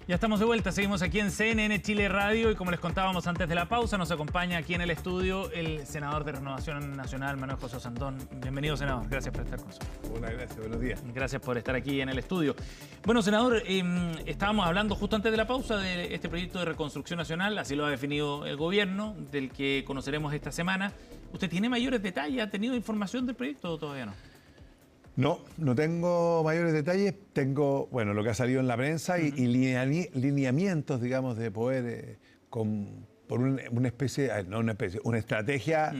Ya estamos de vuelta, seguimos aquí en CNN Chile Radio y como les contábamos antes de la pausa, nos acompaña aquí en el estudio el senador de Renovación Nacional, Manuel José Ossandón. Bienvenido, senador. Gracias por estar con nosotros. Hola, gracias. Buenos días. Gracias por estar aquí en el estudio. Bueno, senador, estábamos hablando justo antes de la pausa de este proyecto de reconstrucción nacional, así lo ha definido el gobierno, del que conoceremos esta semana. ¿Usted tiene mayores detalles? ¿Ha tenido información del proyecto o todavía no? No tengo mayores detalles. Tengo, bueno, lo que ha salido en la prensa y lineamientos, digamos, de poder, por una estrategia,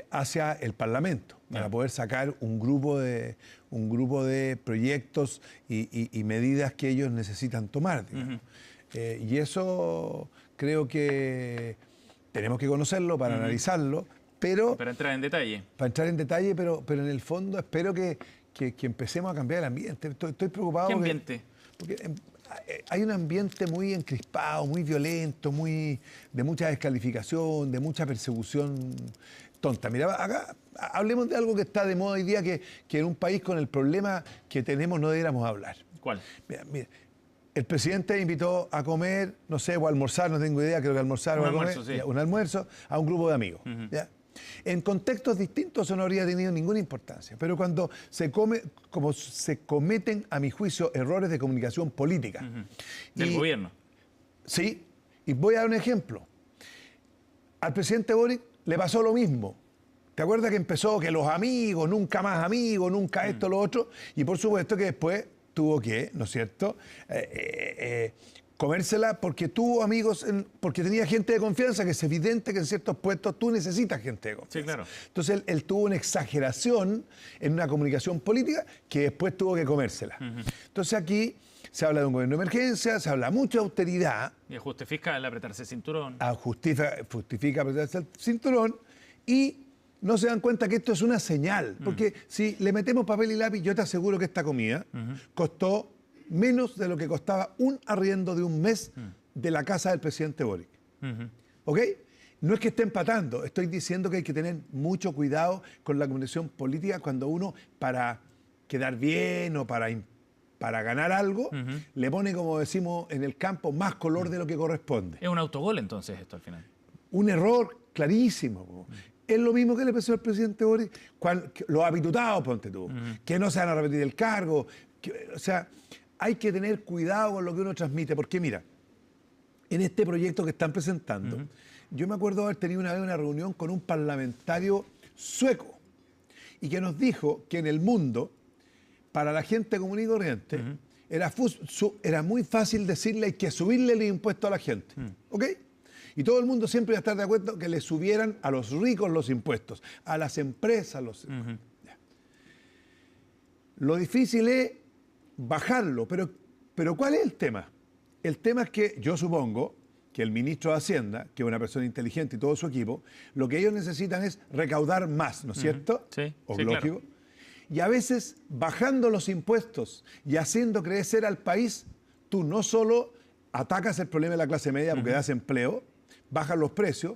hacia el Parlamento, para poder sacar un grupo de proyectos y medidas que ellos necesitan tomar, digamos. Y eso creo que tenemos que conocerlo para analizarlo. Pero, para entrar en detalle. Para entrar en detalle, pero en el fondo espero que empecemos a cambiar el ambiente. Estoy preocupado. ¿Qué ambiente? Porque hay un ambiente muy encrispado, muy violento, de mucha descalificación, de mucha persecución tonta. Mira, acá hablemos de algo que está de moda hoy día, que en un país con el problema que tenemos no debiéramos hablar. ¿Cuál? Mira, el presidente invitó a comer, no sé, o a almorzar, no tengo idea, creo que almorzar o a comer, sí. Un almuerzo a un grupo de amigos. ¿Ya? En contextos distintos eso no habría tenido ninguna importancia, pero cuando se cometen, a mi juicio, errores de comunicación política. ¿Del gobierno? Sí, y voy a dar un ejemplo. Al presidente Boric le pasó lo mismo. ¿Te acuerdas que empezó que los amigos, nunca más amigos, nunca esto, lo otro? Y por supuesto que después tuvo que, ¿no es cierto?, comérsela porque tuvo amigos, porque tenía gente de confianza, que es evidente que en ciertos puestos tú necesitas gente de confianza. Sí, claro. Entonces él tuvo una exageración en una comunicación política que después tuvo que comérsela. Entonces aquí se habla de un gobierno de emergencia, se habla mucha austeridad. Y ajuste fiscal, apretarse el cinturón. Justifica apretarse el cinturón y no se dan cuenta que esto es una señal. Porque si le metemos papel y lápiz, yo te aseguro que esta comida costó menos de lo que costaba un arriendo de un mes de la casa del presidente Boric. ¿Ok? No es que esté empatando, estoy diciendo que hay que tener mucho cuidado con la comunicación política cuando uno, para quedar bien o para ganar algo, le pone, como decimos en el campo, más color de lo que corresponde. Es un autogol entonces esto al final. Un error clarísimo. Es lo mismo que le pasó al presidente Boric, los habitutados, ponte tú, que no se van a repetir el cargo. O sea, hay que tener cuidado con lo que uno transmite, porque mira, en este proyecto que están presentando, yo me acuerdo haber tenido una vez una reunión con un parlamentario sueco y que nos dijo que en el mundo, para la gente común y corriente, era muy fácil decirle hay que subirle el impuesto a la gente, ¿ok? Y todo el mundo siempre iba a estar de acuerdo que le subieran a los ricos los impuestos, a las empresas los impuestos. Lo difícil es bajarlo, pero ¿cuál es el tema? El tema es que yo supongo que el ministro de Hacienda, que es una persona inteligente y todo su equipo, lo que ellos necesitan es recaudar más, ¿no es cierto? Sí, lógico. Claro. Y a veces, bajando los impuestos y haciendo crecer al país, tú no solo atacas el problema de la clase media porque das empleo, bajas los precios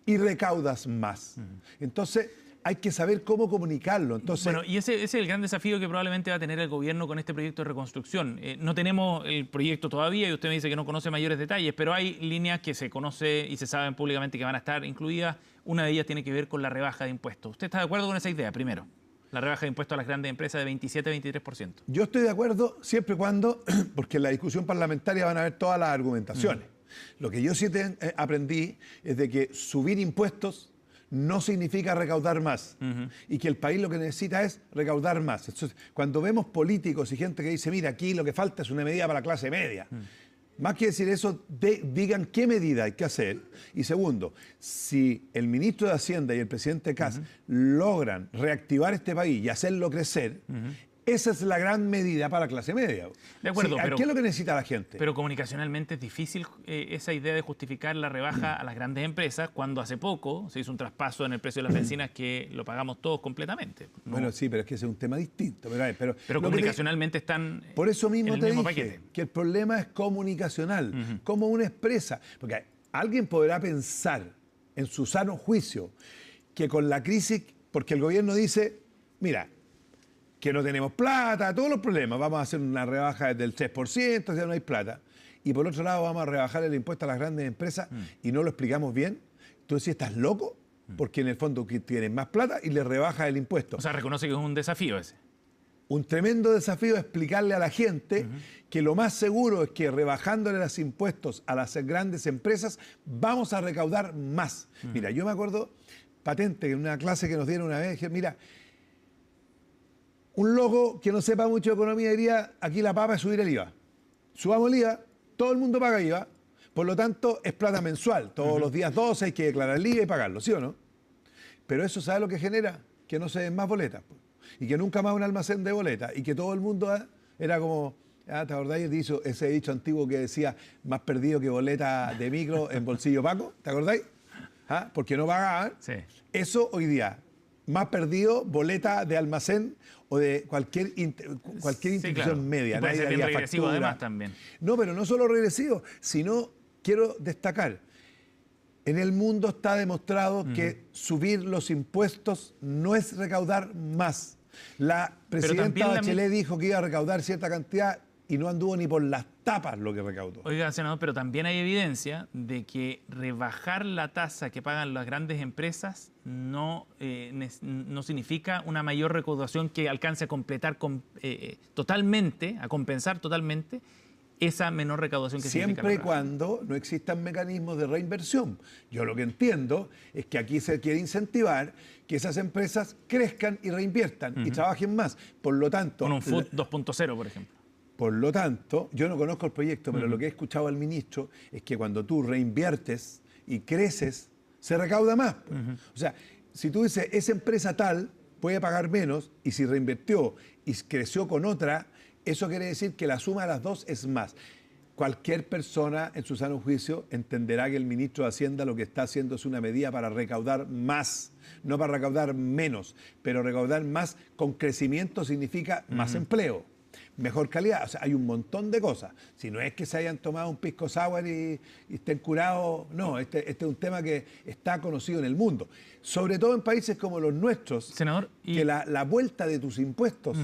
y recaudas más. Entonces, hay que saber cómo comunicarlo. Entonces, bueno, y ese es el gran desafío que probablemente va a tener el gobierno con este proyecto de reconstrucción. No tenemos el proyecto todavía y usted me dice que no conoce mayores detalles, pero hay líneas que se conoce y se saben públicamente que van a estar incluidas. Una de ellas tiene que ver con la rebaja de impuestos. ¿Usted está de acuerdo con esa idea, primero? La rebaja de impuestos a las grandes empresas de 27 a 23%. Yo estoy de acuerdo siempre y cuando, porque en la discusión parlamentaria van a haber todas las argumentaciones. Lo que yo sí aprendí es de que subir impuestos no significa recaudar más y que el país lo que necesita es recaudar más. Entonces, cuando vemos políticos y gente que dice, mira, aquí lo que falta es una medida para la clase media, más que decir eso, digan qué medida hay que hacer. Y segundo, si el ministro de Hacienda y el presidente Kast logran reactivar este país y hacerlo crecer, esa es la gran medida para la clase media. De acuerdo, pero ¿qué es lo que necesita la gente? Pero comunicacionalmente es difícil esa idea de justificar la rebaja a las grandes empresas cuando hace poco se hizo un traspaso en el precio de las bencinas que lo pagamos todos completamente, ¿no? Bueno, sí, pero es que ese es un tema distinto. Pero comunicacionalmente están por eso mismo en el te mismo dije paquete. que el problema es comunicacional, cómo uno expresa. Porque alguien podrá pensar en su sano juicio que con la crisis, porque el gobierno dice, mira, que no tenemos plata, todos los problemas. Vamos a hacer una rebaja del 3%, ya no hay plata. Y por otro lado vamos a rebajar el impuesto a las grandes empresas y no lo explicamos bien. Entonces, ¿estás loco? Porque en el fondo tienen más plata y le rebaja el impuesto. O sea, reconoce que es un desafío ese. Un tremendo desafío explicarle a la gente que lo más seguro es que rebajándole los impuestos a las grandes empresas vamos a recaudar más. Mira, yo me acuerdo patente en una clase que nos dieron una vez, dije, mira, un loco que no sepa mucho de economía diría, aquí la papa es subir el IVA. Subamos el IVA, todo el mundo paga IVA, por lo tanto es plata mensual. Todos los días 12 hay que declarar el IVA y pagarlo, ¿sí o no? Pero eso, ¿sabe lo que genera? Que no se den más boletas. Y que nunca más un almacén de boletas. Y que todo el mundo era como, ¿te acordáis de ese dicho antiguo que decía, más perdido que boleta de micro en bolsillo Paco? ¿Te acordáis? Porque no pagaban. Sí. Eso hoy día, más perdido boleta de almacén o de cualquier institución claro. media. Y puede ser Nadie bien daría regresivo factura. además también. No, pero no solo regresivo, sino quiero destacar, en el mundo está demostrado que subir los impuestos no es recaudar más. La presidenta Bachelet dijo que iba a recaudar cierta cantidad y no anduvo ni por las tapas lo que recaudó. Oiga, senador, pero también hay evidencia de que rebajar la tasa que pagan las grandes empresas no significa una mayor recaudación que alcance a completar totalmente, a compensar totalmente esa menor recaudación que siempre y cuando no existan mecanismos de reinversión. Yo lo que entiendo es que aquí se quiere incentivar que esas empresas crezcan y reinviertan y trabajen más. Por lo tanto... Con un Food 2.0, por ejemplo. Por lo tanto, yo no conozco el proyecto, pero lo que he escuchado al ministro es que cuando tú reinviertes y creces, se recauda más. O sea, si tú dices, esa empresa tal puede pagar menos y si reinvirtió y creció con otra, eso quiere decir que la suma de las dos es más. Cualquier persona en su sano juicio entenderá que el ministro de Hacienda lo que está haciendo es una medida para recaudar más, no para recaudar menos, pero recaudar más con crecimiento significa más empleo, mejor calidad. O sea, hay un montón de cosas. Si no es que se hayan tomado un pisco sour y estén curados, no, este es un tema que está conocido en el mundo. Sobre todo en países como los nuestros, senador, que la vuelta de tus impuestos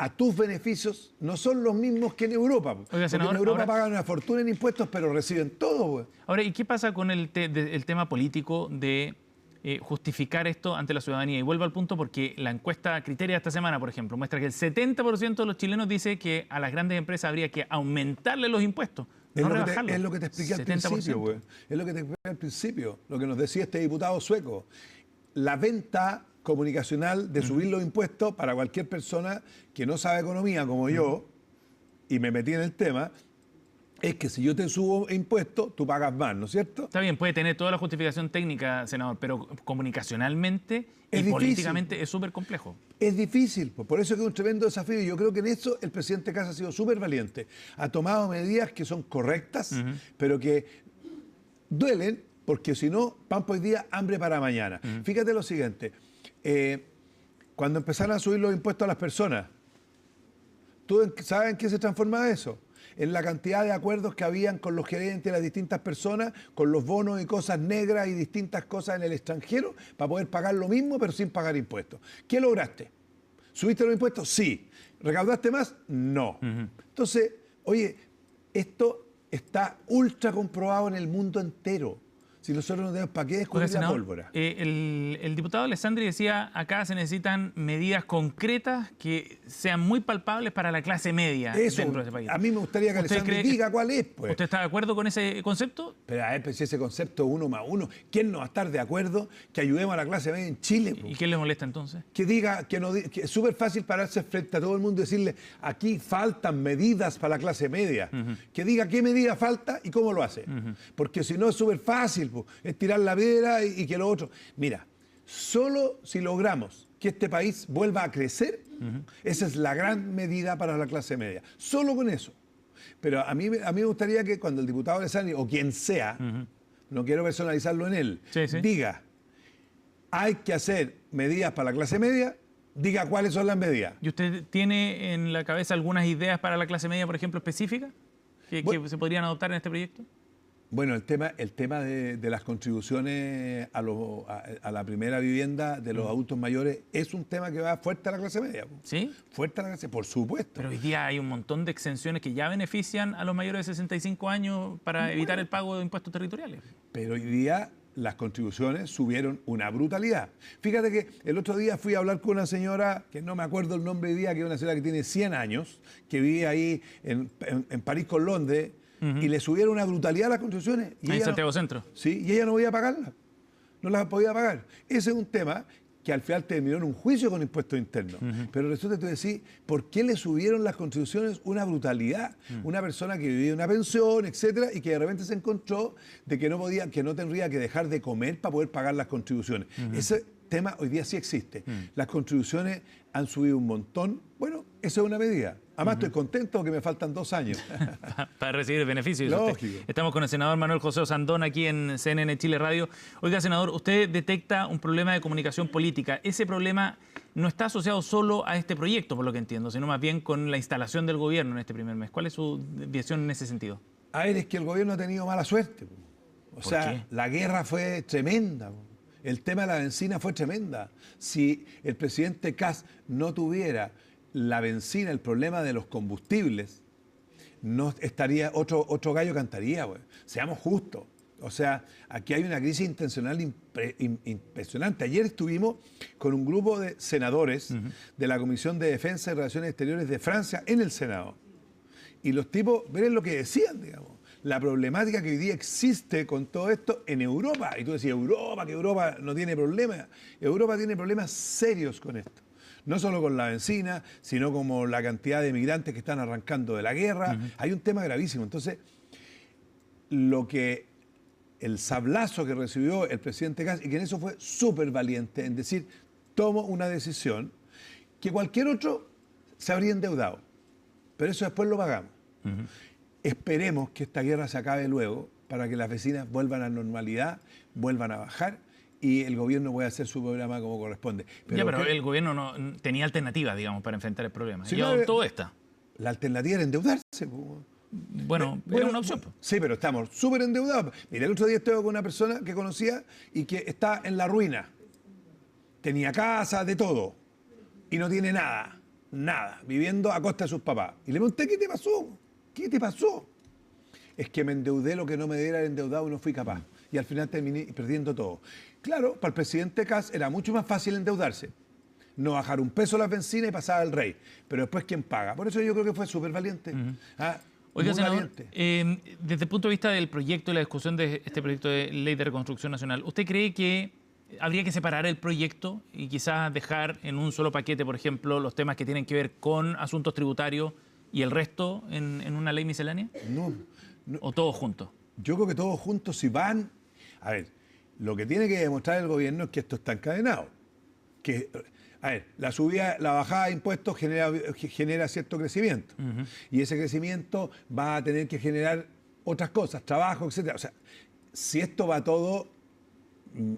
a tus beneficios no son los mismos que en Europa. Oiga, senador, porque en Europa pagan una fortuna en impuestos, pero reciben todo. Pues. Ahora, ¿y qué pasa con el tema político de justificar esto ante la ciudadanía? Y vuelvo al punto porque la encuesta Criteria esta semana, por ejemplo, muestra que el 70% de los chilenos dice que a las grandes empresas habría que aumentarle los impuestos, no rebajarlos. Es lo que te expliqué al principio, güey. Es lo que te expliqué al principio, lo que nos decía este diputado sueco. La venta comunicacional de subir los impuestos para cualquier persona que no sabe economía como yo, y me metí en el tema, es que si yo te subo impuestos, tú pagas más, ¿no es cierto? Está bien, puede tener toda la justificación técnica, senador, pero comunicacionalmente y políticamente es súper complejo. Es difícil, por eso es que es un tremendo desafío. Y yo creo que en eso el presidente Kast ha sido súper valiente. Ha tomado medidas que son correctas, pero que duelen, porque si no, pan por hoy día, hambre para mañana. Fíjate lo siguiente. Cuando empezaron a subir los impuestos a las personas, ¿tú sabes en qué se transformaba eso? En la cantidad de acuerdos que habían con los gerentes de las distintas personas, con los bonos y cosas negras y distintas cosas en el extranjero, para poder pagar lo mismo, pero sin pagar impuestos. ¿Qué lograste? ¿Subiste los impuestos? Sí. ¿Recaudaste más? No. Entonces, oye, esto está ultra comprobado en el mundo entero. Si nosotros no tenemos para qué descubrir la pólvora. El diputado Alessandri decía, acá se necesitan medidas concretas que sean muy palpables para la clase media dentro de ese país. A mí me gustaría que Alessandri diga cuál es, pues. ¿Usted está de acuerdo con ese concepto? Pero a ver, pues, si ese concepto es 1 más 1, ¿quién no va a estar de acuerdo que ayudemos a la clase media en Chile? ¿Y qué le molesta entonces? Que diga, que es súper fácil pararse frente a todo el mundo y decirle, aquí faltan medidas para la clase media. Que diga qué medida falta y cómo lo hace. Porque si no es súper fácil, pues, es tirar la piedra y que lo otro. Mira, solo si logramos que este país vuelva a crecer, esa es la gran medida para la clase media. Solo con eso. Pero a mí me gustaría que cuando el diputado Alessandri, o quien sea, no quiero personalizarlo en él, diga, hay que hacer medidas para la clase media, diga cuáles son las medidas. ¿Y usted tiene en la cabeza algunas ideas para la clase media, por ejemplo, específicas, que se podrían adoptar en este proyecto? Bueno, el tema de las contribuciones a la primera vivienda de los adultos mayores es un tema que va fuerte a la clase media. ¿Sí? Fuerte a la clase, por supuesto. Pero hoy día hay un montón de exenciones que ya benefician a los mayores de 65 años para evitar el pago de impuestos territoriales. Pero hoy día las contribuciones subieron una brutalidad. Fíjate que el otro día fui a hablar con una señora, que no me acuerdo el nombre hoy día, que es una señora que tiene 100 años, que vive ahí en París con Londres, y le subieron una brutalidad las contribuciones. Y Ahí en Santiago Centro. Sí, y ella no podía pagarlas. No las podía pagar. Ese es un tema que al final terminó en un juicio con impuestos internos. Pero resulta que tú decís, ¿por qué le subieron las contribuciones una brutalidad? Una persona que vivía una pensión, etcétera, y que de repente se encontró de que no tendría que dejar de comer para poder pagar las contribuciones. Ese tema hoy día sí existe. Las contribuciones han subido un montón. Bueno, esa es una medida. Además estoy contento porque me faltan 2 años. Para recibir beneficios. Lógico. Estamos con el senador Manuel José Osandón aquí en CNN Chile Radio. Oiga, senador, usted detecta un problema de comunicación política. Ese problema no está asociado solo a este proyecto, por lo que entiendo, sino más bien con la instalación del gobierno en este primer mes. ¿Cuál es su visión en ese sentido? A ver, es que el gobierno ha tenido mala suerte. O sea, qué? la guerra fue tremenda. El tema de la benzina fue tremenda. Si el presidente Kast no tuviera la benzina, el problema de los combustibles, no estaría otro gallo cantaría, güey. Seamos justos. O sea, aquí hay una crisis intencional impresionante. Ayer estuvimos con un grupo de senadores de la Comisión de Defensa y Relaciones Exteriores de Francia en el Senado. Y los tipos, miren lo que decían, digamos. La problemática que hoy día existe con todo esto en Europa. Y tú decías, Europa, que Europa no tiene problemas. Europa tiene problemas serios con esto. No solo con la benzina, sino como la cantidad de migrantes que están arrancando de la guerra. Hay un tema gravísimo. Entonces, el sablazo que recibió el presidente Kast, y que en eso fue súper valiente, en decir, tomo una decisión que cualquier otro se habría endeudado. Pero eso después lo pagamos. Esperemos que esta guerra se acabe luego para que las vecinas vuelvan a la normalidad, vuelvan a bajar y el gobierno pueda hacer su programa como corresponde. Pero el gobierno no tenía alternativas, digamos, para enfrentar el problema. Sí, y adoptó esta. La alternativa era endeudarse. Bueno, era una opción. Sí, pero estamos súper endeudados. Mira, el otro día estuve con una persona que conocía y que está en la ruina. Tenía casa, de todo. Y no tiene nada, viviendo a costa de sus papás. Y le pregunté, ¿qué te pasó? ¿Qué te pasó? Es que me endeudé lo que no me diera el endeudado y no fui capaz. Y al final terminé perdiendo todo. Claro, para el presidente Kast era mucho más fácil endeudarse. No bajar un peso las bencinas y pasar al rey. Pero después, ¿quién paga? Por eso yo creo que fue súper valiente. Oiga, senador, desde el punto de vista del proyecto y la discusión de este proyecto de ley de reconstrucción nacional, ¿usted cree que habría que separar el proyecto y quizás dejar en un solo paquete, por ejemplo, los temas que tienen que ver con asuntos tributarios y el resto en una ley miscelánea? No. ¿O todos juntos? Yo creo que todos juntos, si van... A ver, lo que tiene que demostrar el gobierno es que esto está encadenado. La bajada de impuestos genera cierto crecimiento. Y ese crecimiento va a tener que generar otras cosas, trabajo, etcétera. O sea, si esto va todo,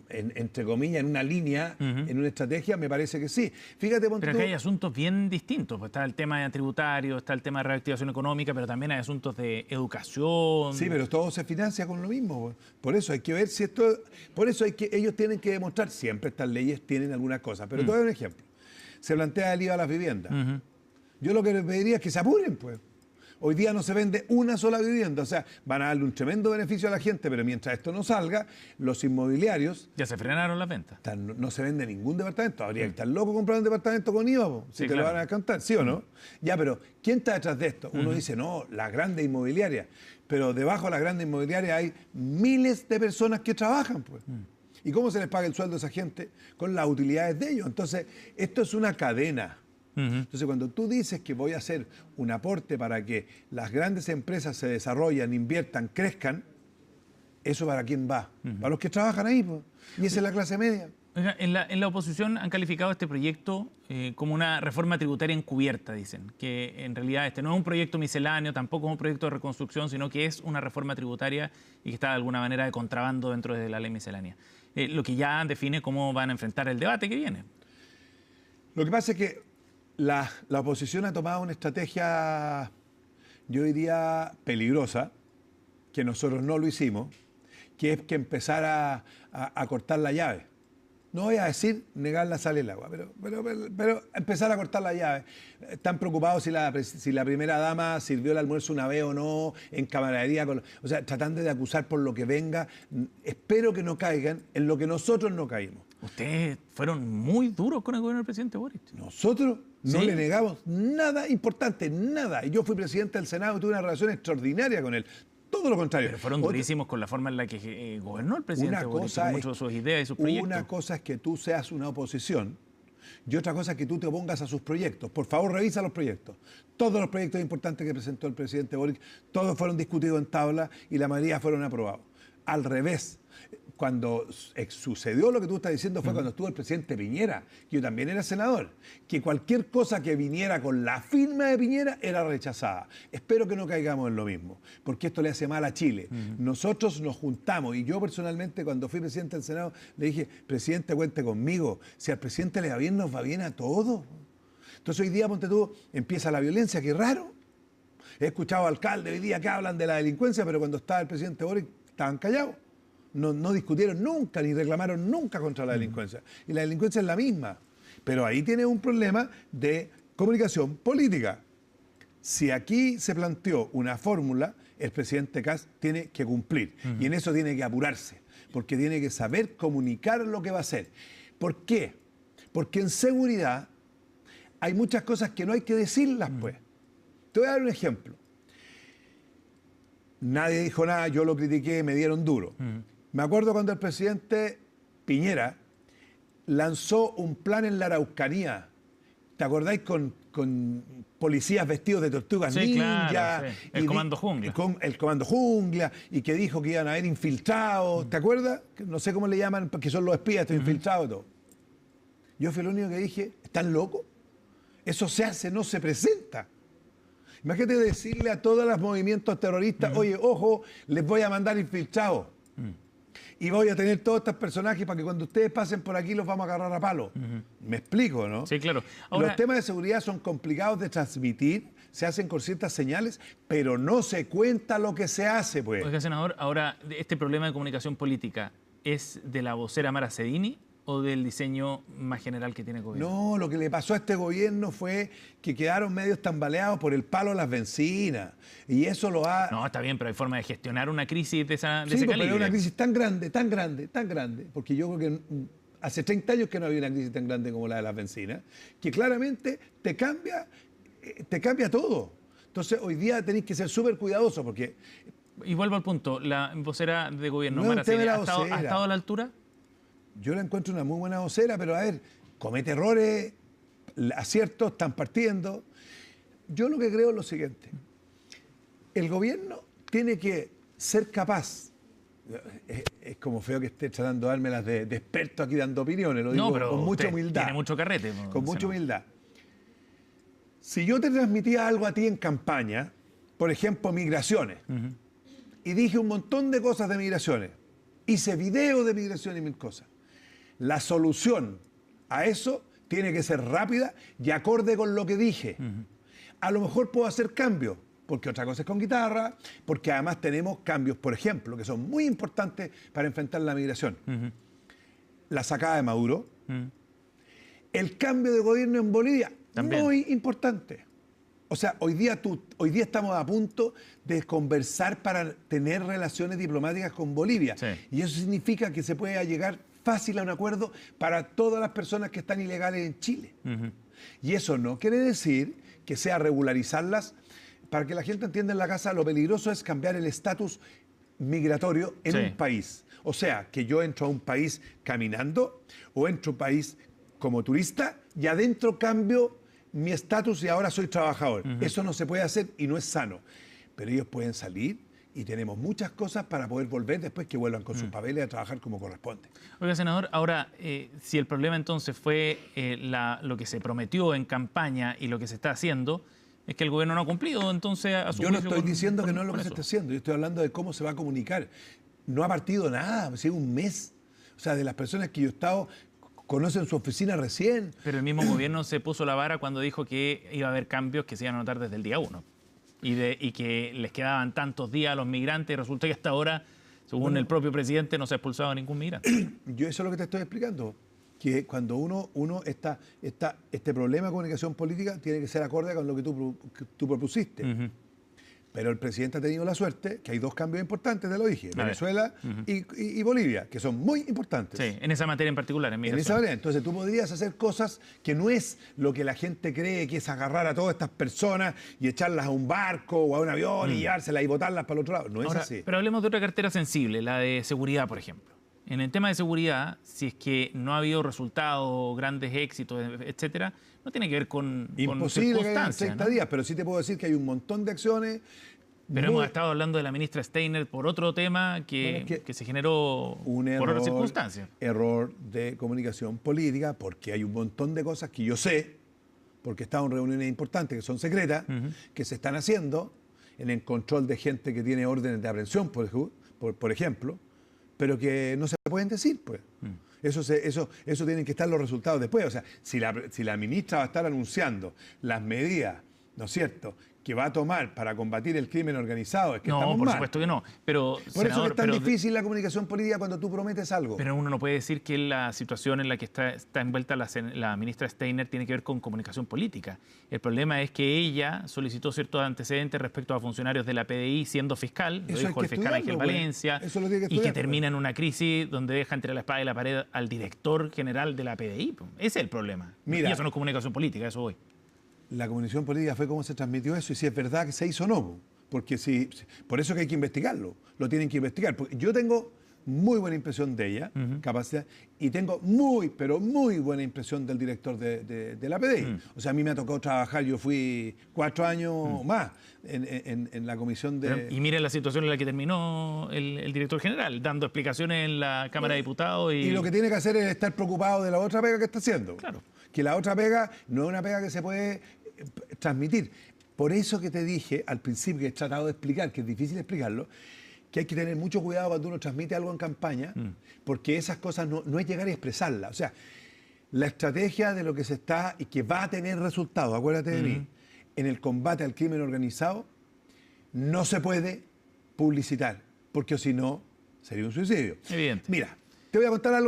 entre comillas, en una línea, en una estrategia, me parece que sí. Fíjate, pero aquí hay asuntos bien distintos. Pues está el tema tributario, está el tema de reactivación económica, pero también hay asuntos de educación. Sí, pero todo se financia con lo mismo. Por eso hay que ver si esto... Por eso ellos tienen que demostrar, siempre estas leyes tienen algunas cosas. Pero te doy un ejemplo. Se plantea el IVA a las viviendas. Yo lo que les pediría es que se apuren, pues. Hoy día no se vende una sola vivienda, o sea, van a darle un tremendo beneficio a la gente, pero mientras esto no salga, los inmobiliarios... Ya se frenaron las ventas. No se vende ningún departamento. Habría que estar loco comprar un departamento con IVA, si te lo van a cantar, ¿sí o no? Ya, pero ¿quién está detrás de esto? Uno dice, no, las grandes inmobiliarias, pero debajo de las grandes inmobiliarias hay miles de personas que trabajan, pues. ¿Y cómo se les paga el sueldo a esa gente? Con las utilidades de ellos. Entonces, esto es una cadena. Entonces, cuando tú dices que voy a hacer un aporte para que las grandes empresas se desarrollen, inviertan, crezcan, ¿eso para quién va? Para los que trabajan ahí, pues. Y esa es la clase media. Oiga, en la oposición han calificado este proyecto como una reforma tributaria encubierta, dicen. Que en realidad este no es un proyecto misceláneo, tampoco es un proyecto de reconstrucción, sino que es una reforma tributaria y que está de alguna manera de contrabando dentro de la ley miscelánea. Lo que ya define cómo van a enfrentar el debate que viene. Lo que pasa es que la oposición ha tomado una estrategia, yo diría, peligrosa, que nosotros no lo hicimos, que es que empezara a cortar la llave. No voy a decir negar la sal y el agua, pero empezar a cortar la llave. Están preocupados si la primera dama sirvió el almuerzo una vez o no, en camaradería, o sea, tratando de acusar por lo que venga. Espero que no caigan en lo que nosotros no caímos. Ustedes fueron muy duros con el gobierno del presidente Boric. Nosotros no ¿Sí? le negamos nada importante, nada. Y yo fui presidente del Senado y tuve una relación extraordinaria con él. Todo lo contrario. Pero fueron durísimos con la forma en la que gobernó el presidente Boric, con muchas de sus ideas y sus proyectos. Una cosa es que tú seas una oposición y otra cosa es que tú te opongas a sus proyectos. Por favor, revisa los proyectos. Todos los proyectos importantes que presentó el presidente Boric, todos fueron discutidos en tabla y la mayoría fueron aprobados. Al revés, cuando sucedió lo que tú estás diciendo fue cuando estuvo el presidente Piñera, que yo también era senador, que cualquier cosa que viniera con la firma de Piñera era rechazada. Espero que no caigamos en lo mismo, porque esto le hace mal a Chile. Nosotros nos juntamos y yo personalmente cuando fui presidente del Senado le dije, presidente, cuente conmigo, si al presidente le va bien, nos va bien a todos. Entonces hoy día, ponte tú, empieza la violencia, qué raro. He escuchado alcaldes hoy día que hablan de la delincuencia, pero cuando estaba el presidente Boric estaban callados. No discutieron nunca, ni reclamaron nunca contra la delincuencia. Y la delincuencia es la misma. Pero ahí tiene un problema de comunicación política. Si aquí se planteó una fórmula, el presidente Kast tiene que cumplir. Y en eso tiene que apurarse, porque tiene que saber comunicar lo que va a hacer. ¿Por qué? Porque en seguridad hay muchas cosas que no hay que decirlas, pues. Te voy a dar un ejemplo. Nadie dijo nada, yo lo critiqué, me dieron duro. Me acuerdo cuando el presidente Piñera lanzó un plan en la Araucanía. ¿Te acordáis? Con policías vestidos de tortugas ninja. Claro, sí. El Comando Jungla. El Comando Jungla, y que dijo que iban a haber infiltrados. ¿Te acuerdas? No sé cómo le llaman, porque son los espías, estos infiltrados y todo. Yo fui el único que dije, ¿están locos? Eso se hace, no se presenta. Imagínate decirle a todos los movimientos terroristas, oye, ojo, les voy a mandar infiltrados. Y voy a tener todos estos personajes para que cuando ustedes pasen por aquí los vamos a agarrar a palo. ¿Me explico, no? Sí, claro. Ahora, los temas de seguridad son complicados de transmitir, se hacen con ciertas señales, pero no se cuenta lo que se hace, pues. Oiga, senador, ahora, este problema de comunicación política, ¿es de la vocera Mara Cedini o del diseño más general que tiene el gobierno? No, lo que le pasó a este gobierno fue que quedaron medios tambaleados por el palo a las bencinas. Y eso lo ha... No, está bien, pero hay forma de gestionar una crisis de ese Sí, calibre. pero es una crisis tan grande, porque yo creo que hace 30 años que no había una crisis tan grande como la de las bencinas, que claramente te cambia todo. Entonces, hoy día tenéis que ser súper cuidadosos, porque... Y vuelvo al punto, la vocera de gobierno, No es un Mara tema de Cedini, la ¿ha vocera. estado a la altura? Yo la encuentro una muy buena vocera, pero a ver, comete errores, aciertos, están partiendo. Yo lo que creo es lo siguiente. El gobierno tiene que ser capaz, es como feo que esté tratando de dármelas de experto aquí dando opiniones, lo digo No, pero con mucha usted humildad. tiene mucho carrete. Con mucha humildad. Si yo te transmitía algo a ti en campaña, por ejemplo, migraciones, y dije un montón de cosas de migraciones, hice videos de migraciones y mil cosas, la solución a eso tiene que ser rápida y acorde con lo que dije. A lo mejor puedo hacer cambios, porque otra cosa es con guitarra, porque además tenemos cambios, por ejemplo, que son muy importantes para enfrentar la migración. La sacada de Maduro, el cambio de gobierno en Bolivia, también. Muy importante. O sea, hoy día estamos a punto de conversar para tener relaciones diplomáticas con Bolivia. Sí. Y eso significa que se puede llegar fácil a un acuerdo para todas las personas que están ilegales en Chile. Y eso no quiere decir que sea regularizarlas. Para que la gente entienda en la casa, lo peligroso es cambiar el estatus migratorio en un país. O sea, que yo entro a un país caminando o entro a un país como turista y adentro cambio mi estatus y ahora soy trabajador. Eso no se puede hacer y no es sano. Pero ellos pueden salir y tenemos muchas cosas para poder volver después que vuelvan con sus papeles a trabajar como corresponde. Oiga, senador, ahora, si el problema entonces fue lo que se prometió en campaña y lo que se está haciendo, es que el gobierno no ha cumplido, entonces a su Yo no juicio estoy diciendo que con no es lo que se eso. está haciendo, yo estoy hablando de cómo se va a comunicar. No ha partido nada, ha sido un mes. O sea, de las personas que yo he estado, conocen su oficina recién. Pero el mismo gobierno se puso la vara cuando dijo que iba a haber cambios que se iban a notar desde el día 1. y que les quedaban tantos días a los migrantes y resulta que hasta ahora, según el propio presidente, no se ha expulsado a ningún migrante. Yo eso es lo que te estoy explicando, que cuando uno este problema de comunicación política tiene que ser acorde con lo que tú propusiste. Pero el presidente ha tenido la suerte que hay dos cambios importantes, te lo dije, Venezuela y Bolivia, que son muy importantes. Sí, en esa materia en particular, en esa materia. Entonces tú podrías hacer cosas que no es lo que la gente cree, que es agarrar a todas estas personas y echarlas a un barco o a un avión y llevárselas y botarlas para el otro lado. No es así. Pero hablemos de otra cartera sensible, la de seguridad, por ejemplo. En el tema de seguridad, si es que no ha habido resultados, grandes éxitos, etcétera, no tiene que ver con imposible que haya 30 ¿no? días, pero sí te puedo decir que hay un montón de acciones. Pero hemos estado hablando de la ministra Steiner por otro tema que se generó por otras circunstancias. Error de comunicación política, porque hay un montón de cosas que yo sé, porque he estado en reuniones importantes que son secretas, que se están haciendo en el control de gente que tiene órdenes de aprehensión, por ejemplo, pero que no se pueden decir, pues. Eso tienen que estar los resultados después. O sea, si la ministra va a estar anunciando las medidas, ¿no es cierto?, que va a tomar para combatir el crimen organizado, es que estamos mal. No, por supuesto que no. Pero, por eso es tan difícil la comunicación política cuando tú prometes algo. Pero uno no puede decir que la situación en la que está envuelta la ministra Steiner tiene que ver con comunicación política. El problema es que ella solicitó ciertos antecedentes respecto a funcionarios de la PDI siendo fiscal, lo dijo el fiscal Ángel Valencia, y que termina en una crisis donde deja entre la espada y la pared al director general de la PDI. Ese es el problema. Mira, y eso no es comunicación política, eso voy. La comunicación política fue cómo se transmitió eso y si es verdad que se hizo o no. Porque por eso que hay que investigarlo. Lo tienen que investigar. Porque yo tengo muy buena impresión de ella, capacidad, y tengo pero muy buena impresión del director de la PDI. O sea, a mí me ha tocado trabajar, yo fui 4 años más en la comisión de... Y miren la situación en la que terminó el director general, dando explicaciones en la Cámara de Diputados. Y lo que tiene que hacer es estar preocupado de la otra pega que está haciendo. Claro. Que la otra pega no es una pega que se puede transmitir. Por eso que te dije al principio, que he tratado de explicar, que es difícil explicarlo, que hay que tener mucho cuidado cuando uno transmite algo en campaña, porque esas cosas no es llegar y expresarlas. O sea, la estrategia de lo que se está y que va a tener resultados, acuérdate de mí, en el combate al crimen organizado, no se puede publicitar, porque si no, sería un suicidio. Evidente. Mira, te voy a contar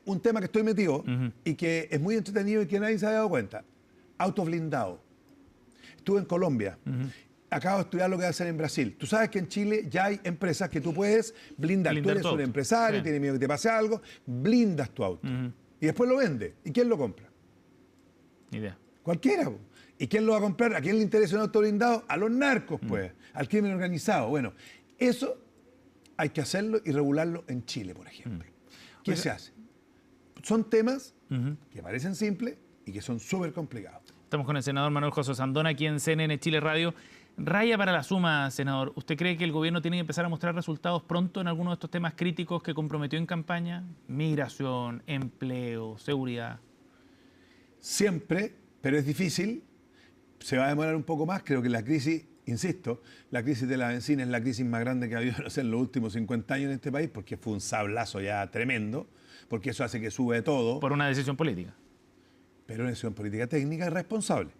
un tema que estoy metido y que es muy entretenido y que nadie se ha dado cuenta. Autos blindados. Estuve en Colombia. Acabo de estudiar lo que va a hacer en Brasil. Tú sabes que en Chile ya hay empresas que tú puedes blindar. Tú eres un empresario, tienes miedo que te pase algo, blindas tu auto. Y después lo vendes. ¿Y quién lo compra? Ni idea. Cualquiera. ¿Y quién lo va a comprar? ¿A quién le interesa un auto blindado? A los narcos, pues. Al crimen organizado. Bueno, eso hay que hacerlo y regularlo en Chile, por ejemplo. ¿Qué se hace? Son temas que parecen simples y que son súper complicados. Estamos con el senador Manuel José Sandón aquí en CNN Chile Radio. Raya para la suma, senador. ¿Usted cree que el gobierno tiene que empezar a mostrar resultados pronto en algunos de estos temas críticos que comprometió en campaña? Migración, empleo, seguridad. Siempre, pero es difícil. Se va a demorar un poco más. Creo que la crisis, insisto, la crisis de la benzina es la crisis más grande que ha habido, no sé, en los últimos 50 años en este país, porque fue un sablazo ya tremendo, porque eso hace que sube todo. Por una decisión política. Pero una decisión política técnica es responsable.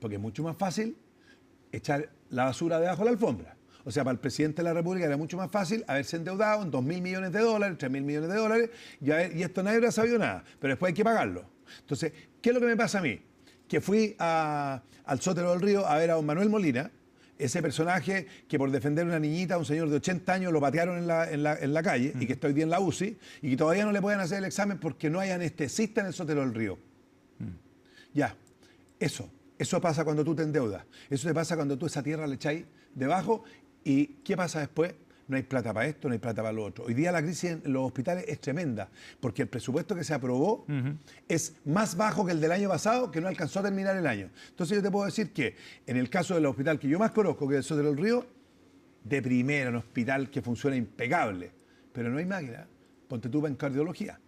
Porque es mucho más fácil echar la basura debajo de la alfombra. O sea, para el presidente de la República era mucho más fácil haberse endeudado en 2.000 millones de dólares, 3.000 millones de dólares, y esto nadie hubiera sabido nada. Pero después hay que pagarlo. Entonces, ¿qué es lo que me pasa a mí? Que fui al Sótero del Río a ver a don Manuel Molina, ese personaje que por defender a una niñita, a un señor de 80 años, lo patearon en la calle y que está hoy día en la UCI y que todavía no le pueden hacer el examen porque no hay anestesista en el Sótero del Río. Ya, eso pasa cuando tú te endeudas. Eso te pasa cuando tú esa tierra le echáis debajo y ¿qué pasa después? No hay plata para esto, no hay plata para lo otro. Hoy día la crisis en los hospitales es tremenda porque el presupuesto que se aprobó es más bajo que el del año pasado, que no alcanzó a terminar el año. Entonces yo te puedo decir que en el caso del hospital que yo más conozco, que es el Sótero del Río, de primera, un hospital que funciona impecable, pero no hay máquina. Ponte tú en cardiología.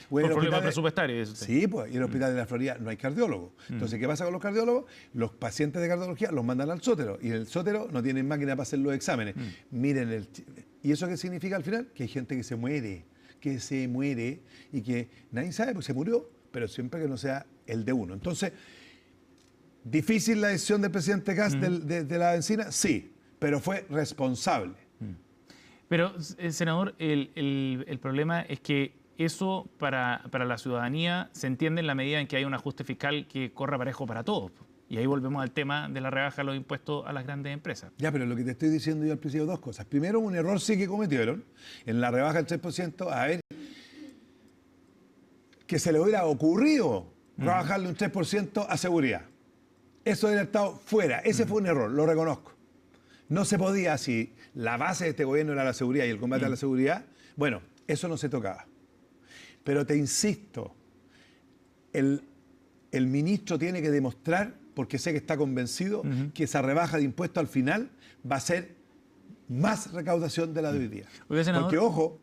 Por problemas presupuestarios. Sí, pues, y en el hospital de la Florida no hay cardiólogo. Entonces, ¿qué pasa con los cardiólogos? Los pacientes de cardiología los mandan al Sótero y en el Sótero no tienen máquina para hacer los exámenes. Miren, ¿y eso qué significa al final? Que hay gente que se muere y que nadie sabe, porque se murió, pero siempre que no sea el de uno. Entonces, ¿Difícil la decisión del presidente Kast de la bencina? Sí, pero fue responsable. Pero, senador, el problema es que eso para la ciudadanía se entiende en la medida en que hay un ajuste fiscal que corra parejo para todos. Y ahí volvemos al tema de la rebaja de los impuestos a las grandes empresas. Ya, pero lo que te estoy diciendo yo al principio, dos cosas. Primero, un error sí que cometieron en la rebaja del 3%, a ver, que se le hubiera ocurrido rebajarle un 3% a seguridad. Eso hubiera estado fuera. Ese fue un error, lo reconozco. No se podía, si la base de este gobierno era la seguridad y el combate a la seguridad, bueno, eso no se tocaba. Pero te insisto, el ministro tiene que demostrar, porque sé que está convencido, que esa rebaja de impuestos al final va a ser más recaudación de la de hoy día. Porque, ojo,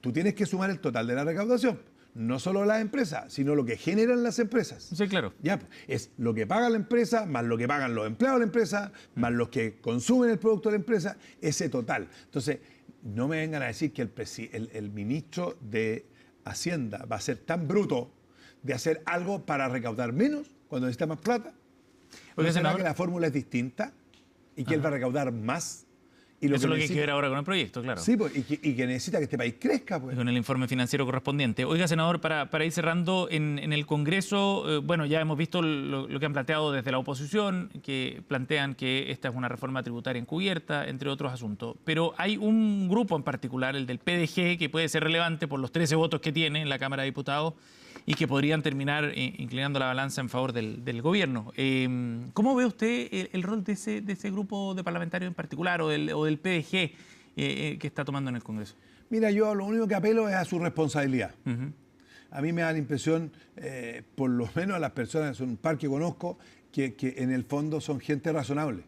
tú tienes que sumar el total de la recaudación. No solo las empresas, sino lo que generan las empresas. Sí, claro. Ya, es lo que paga la empresa, más lo que pagan los empleados de la empresa, más los que consumen el producto de la empresa, ese total. Entonces, no me vengan a decir que el ministro de Hacienda va a ser tan bruto de hacer algo para recaudar menos cuando necesita más plata. ¿No será que la fórmula es distinta y que él va a recaudar más? Y eso es lo que hay que ver ahora con el proyecto, claro. Sí, pues, y que necesita que este país crezca. Pues. Con el informe financiero correspondiente. Oiga, senador, para ir cerrando, en el Congreso, bueno, ya hemos visto lo que han planteado desde la oposición, que plantean que esta es una reforma tributaria encubierta, entre otros asuntos. Pero hay un grupo en particular, el del PDG, que puede ser relevante por los 13 votos que tiene en la Cámara de Diputados y que podrían terminar inclinando la balanza en favor del gobierno. ¿Cómo ve usted el rol de ese grupo de parlamentarios en particular o del PDG que está tomando en el Congreso? Mira, yo lo único que apelo es a su responsabilidad. A mí me da la impresión, por lo menos a las personas, son un par que conozco, que en el fondo son gente razonable.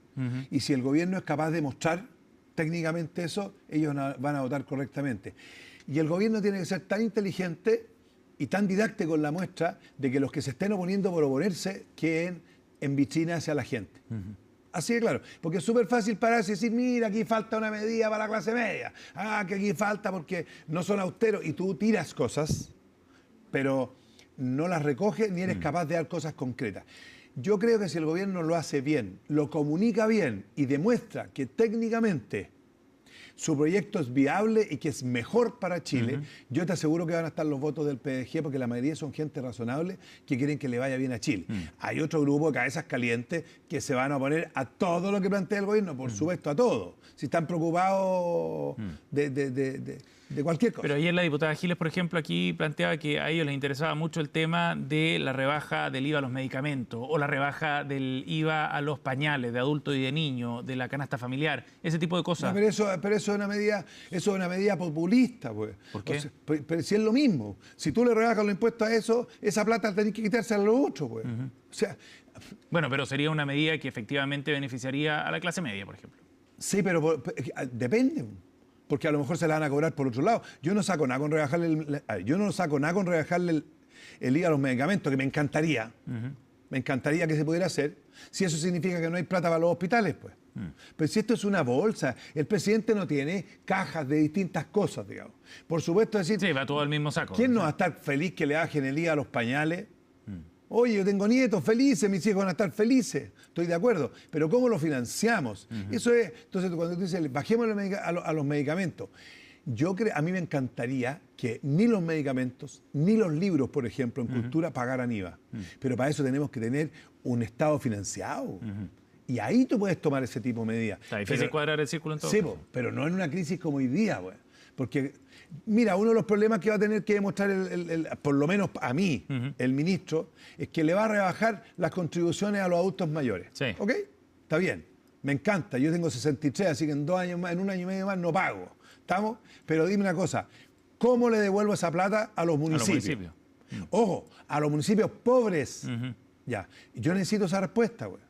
Y si el gobierno es capaz de mostrar técnicamente eso, ellos van a votar correctamente. Y el gobierno tiene que ser tan inteligente y tan didáctico en la muestra de que los que se estén oponiendo por oponerse queden en vitrina hacia la gente. Así de claro, porque es súper fácil pararse y decir, mira, aquí falta una medida para la clase media, que aquí falta porque no son austeros, y tú tiras cosas, pero no las recoges ni eres capaz de dar cosas concretas. Yo creo que si el gobierno lo hace bien, lo comunica bien y demuestra que técnicamente su proyecto es viable y que es mejor para Chile, yo te aseguro que van a estar los votos del PDG, porque la mayoría son gente razonable que quieren que le vaya bien a Chile. Hay otro grupo de cabezas calientes que se van a oponer a todo lo que plantea el gobierno, por supuesto, a todo. Si están preocupados de cualquier cosa. Pero ayer la diputada Giles, por ejemplo, aquí planteaba que a ellos les interesaba mucho el tema de la rebaja del IVA a los medicamentos o la rebaja del IVA a los pañales de adulto y de niño, de la canasta familiar, ese tipo de cosas. No, pero eso es una medida populista, pues. ¿Por qué? O sea, pero si es lo mismo. Si tú le rebajas los impuestos a eso, esa plata tenés que quitársela a los otros, pues. O sea, bueno, pero sería una medida que efectivamente beneficiaría a la clase media, por ejemplo. Sí, pero depende. Porque a lo mejor se la van a cobrar por otro lado. Yo no saco nada con rebajarle el IVA a los medicamentos, que me encantaría. Me encantaría que se pudiera hacer, si eso significa que no hay plata para los hospitales, pues. Pero si esto es una bolsa, el presidente no tiene cajas de distintas cosas, digamos. Por supuesto, decir... Sí, va todo al mismo saco. ¿Quién no va a estar feliz que le bajen el IVA a los pañales? Oye, yo tengo nietos felices, mis hijos van a estar felices. Estoy de acuerdo. Pero ¿cómo lo financiamos? Eso es... Entonces, cuando tú dices, bajemos a los medicamentos, a mí me encantaría que ni los medicamentos, ni los libros, por ejemplo, en cultura, pagaran IVA. Pero para eso tenemos que tener un Estado financiado. Y ahí tú puedes tomar ese tipo de medidas. Está difícil cuadrar el círculo en todo. Sí, pero no en una crisis como hoy día, güey. Porque, mira, uno de los problemas que va a tener que demostrar, por lo menos a mí, el ministro, es que le va a rebajar las contribuciones a los adultos mayores. Sí. ¿Ok? Está bien. Me encanta. Yo tengo 63, así que en 2 años más, en 1 año y medio más no pago. ¿Estamos? Pero dime una cosa. ¿Cómo le devuelvo esa plata a los municipios? Ojo, a los municipios pobres. Ya. Yo necesito esa respuesta, güey.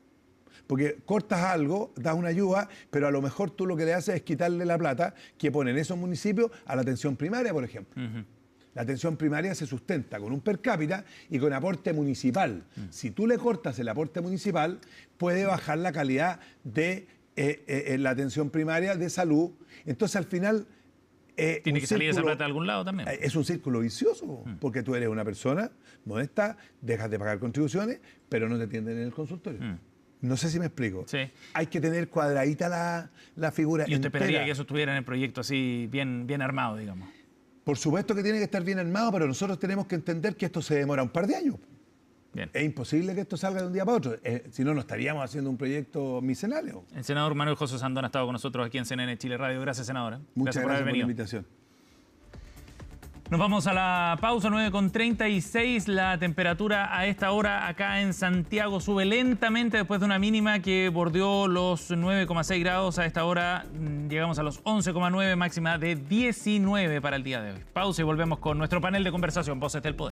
Porque cortas algo, das una ayuda, pero a lo mejor tú lo que le haces es quitarle la plata que ponen esos municipios a la atención primaria, por ejemplo. La atención primaria se sustenta con un per cápita y con aporte municipal. Si tú le cortas el aporte municipal, puede bajar la calidad de la atención primaria de salud. Entonces, al final, Tiene que salir esa plata de algún lado también. Es un círculo vicioso, porque tú eres una persona modesta, dejas de pagar contribuciones, pero no te atienden en el consultorio. No sé si me explico. Sí. Hay que tener cuadradita la figura. ¿Y usted entera. esperaría que eso estuviera en el proyecto así bien armado, digamos? Por supuesto que tiene que estar bien armado, pero nosotros tenemos que entender que esto se demora un par de años. Bien. Es imposible que esto salga de un día para otro. Si no, no estaríamos haciendo un proyecto micenario. El senador Manuel José Sandón ha estado con nosotros aquí en CNN Chile Radio. Gracias, senadora. Muchas gracias por la venido. invitación. Nos vamos a la pausa, 9:36. La temperatura a esta hora acá en Santiago sube lentamente después de una mínima que bordeó los 9,6 grados. A esta hora llegamos a los 11,9, máxima de 19 para el día de hoy. Pausa y volvemos con nuestro panel de conversación, Voces del Poder.